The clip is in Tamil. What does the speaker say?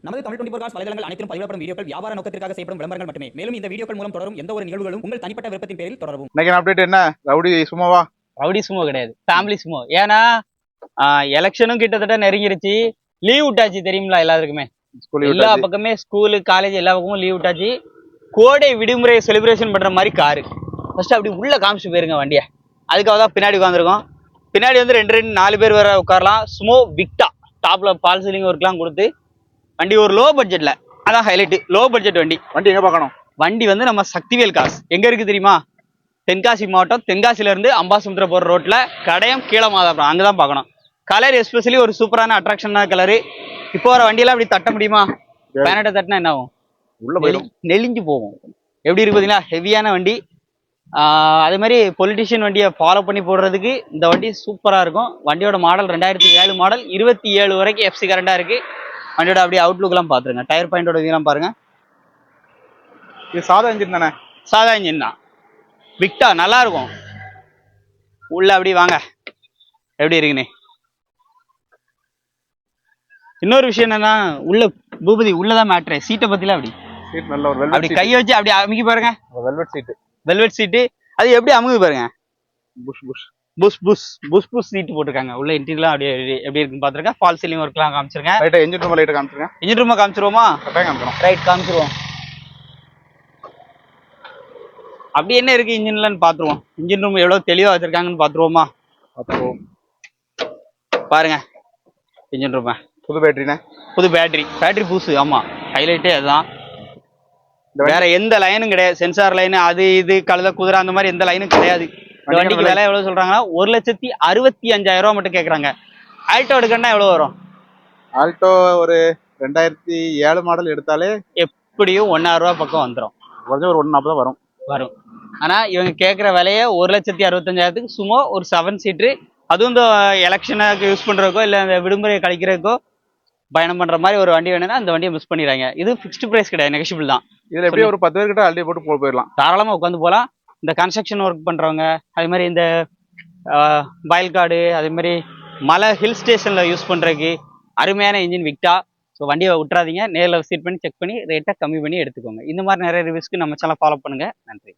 நமது தமிழ் 24 காஸ் வலைதளங்கள் அனைத்தும் பதிவிடப்படும் வீடியோக்கள் வியாபார நோக்கத்திற்காக செய்யப்படும் விளம்பரங்கள் மட்டுமே. மேலும் இந்த வீடியோக்கள் மூலம் தொடரும் எந்த ஒரு நிகழ்வுகளும் உங்கள் தனிப்பட்ட விருப்பத்தின் பேரில் தொடரவும். இன்னைக்கு அப்டேட் என்ன? ரவுடி சும்மாவா? ரவுடி சும்மா கிடையாது, ஃபேமிலி சும்மா. ஏன்னா எலெக்ஷனும் கிட்டத்தட்ட நெருங்கிருச்சு. லீவ் விட்டாச்சு தெரியுங்களா எல்லாருக்குமே. எல்லா பக்கமே ஸ்கூலு காலேஜ் எல்லா பக்கமும் லீவ் விட்டாச்சு. கோடை விடுமுறை செலிப்ரேஷன் பண்ற மாதிரி காரு ஃபர்ஸ்ட் அப்படி உள்ள காமிச்சு போயிருங்க வண்டியை. அதுக்காக தான் பின்னாடி உட்காந்துருக்கோம். பின்னாடி வந்து 2-4 பேர் வர உட்காரலாம். ஸ்மோ விக்டா டாப்ல பால் சீலிங் ஒர்க்லாம் கொடுத்து வண்டி ஒரு லோ பட்ஜெட்ல, அதான் ஹைலைட். லோ பட்ஜெட் வண்டி. வண்டி எங்க பார்க்கணும்? வண்டி வந்து நம்ம சக்திவேல் காசு எங்க இருக்கு தெரியுமா? தென்காசி மாவட்டம், தென்காசில இருந்து அம்பாசமுத்திரம் போற ரோட்ல கடையம் கீழமாதாபுரம், அங்கதான் பார்க்கணும். கலர் எஸ்பெஷலி ஒரு சூப்பரான அட்ராக்ஷனான கலரு. இப்போ வர வண்டியெல்லாம் அப்படி தட்ட முடியுமா? பேனட்டை தட்டினா என்ன ஆகும்? உள்ள நெளிஞ்சு போகும். எப்படி இருக்கு பார்த்தீங்களா? ஹெவியான வண்டி. அதே மாதிரி பொலிட்டிஷியன் வண்டியை ஃபாலோ பண்ணி போடுறதுக்கு இந்த வண்டி சூப்பராக இருக்கும். வண்டியோட மாடல் 2007 மாடல், 27 வரைக்கும் எஃப்சி கரண்டாக இருக்கு. வண்டியோட அப்படியே அவுட்லுக்லாம் பார்த்துருங்க. டயர் பாயிண்டோட இதெல்லாம் பாருங்க. இது சாதா இன்ஜின் தானே? சாதா இன்ஜின் தான். விக்டா நல்லா இருக்கும். உள்ள அப்படி வாங்க, எப்படி இருக்குன்னு. இன்னொரு விஷயம் என்னன்னா, உள்ள பூபதி உள்ளதான் மேட்ரு. சீட்டை பத்திலாம் அப்படி சீட் நல்ல ஒரு அப்படி கை வச்சு அப்படி அமுக்கி பாருங்க. வெல்வெட் சீட்டு. வெல்வெட் சீட்டு அது எப்படி அமுகு பாருங்க. Push push push push push push seat போட்டிருக்காங்க. உள்ள இன்டீரியர்லாம் அப்படியே எப்படி இருக்குன்னு பாத்துருக்கேன். ஃபால் சீலிங் ஒர்க்லாம் காமிச்சிருக்கேன். ரைட்டா இன்ஜின் ரூம் லைட் காமிச்சிருக்கேன். இன்ஜின் ரூம் காமிச்சிருவோமா? கரெக்டா காமிக்கிறோம். ரைட், காமிச்சிருவோம். அப்படி என்ன இருக்கு இன்ஜின்லன்னு பாத்துருவோம். இன்ஜின் ரூம் எவ்வளவு தெளிவா வச்சிருக்காங்கன்னு பாத்துருவோமா? பாருங்க இன்ஜின் ரூம். புது பேட்டரினே? புது பேட்டரி புதுசு. ஆமா, ஹைலைட்டே அதுதான். வேற எந்த லைனும் கிடையாது. சென்சார் லைன் அது இது கழுத குதிரை அந்த மாதிரி எந்த லைனும் கிடையாது. இந்த வண்டிக்கு விலை எவ்வளவு சொல்றாங்கன்னா 1,65,000 மட்டும் கேக்குறாங்க. ஆல்டோ எடுக்கணும்னா எவ்வளவு வரும்? ஆல்டோ ஒரு 2007 மாடல் எடுத்தாலே எப்படியும் 1,000 பக்கம் வந்துடும். ஒரு 140 வரும். ஆனா இவங்க கேட்குற விலையை 1,65,000 சும்மா ஒரு 7 சீட்ரு. அதுவும் இந்த எலெக்ஷனுக்கு யூஸ் பண்றதுக்கோ இல்லை இந்த விடுமுறையை கழிக்கிறதுக்கோ பயணம் பண்ற மாதிரி ஒரு வண்டி வேணும்னா அந்த வண்டியை மிஸ் பண்ணிடுறாங்க. இது ஃபிக்ஸ்டு பிரைஸ் கிடையாது, நெகஷியபிள் தான். இதுல எப்படியும் ஒரு 10 பேர்கிட்ட அள்ளி போட்டு போயிடலாம். தாராளமா உட்காந்து போகலாம். இந்த கன்ஸ்ட்ரக்ஷன் ஒர்க் பண்றவங்க, அதே மாதிரி இந்த வயல்காடு, அதே மாதிரி மலை ஹில் ஸ்டேஷன்ல யூஸ் பண்றதுக்கு அருமையான இன்ஜின் விக்டா. ஸோ வண்டியை விட்டுறாதீங்க. நேரில் விசிட் பண்ணி செக் பண்ணி ரேட்டை கம்மி பண்ணி எடுத்துக்கோங்க. இந்த மாதிரி நிறைய ரிவ்யூஸ்க்கு நம்ம சேனல் ஃபாலோ பண்ணுங்க. நன்றி.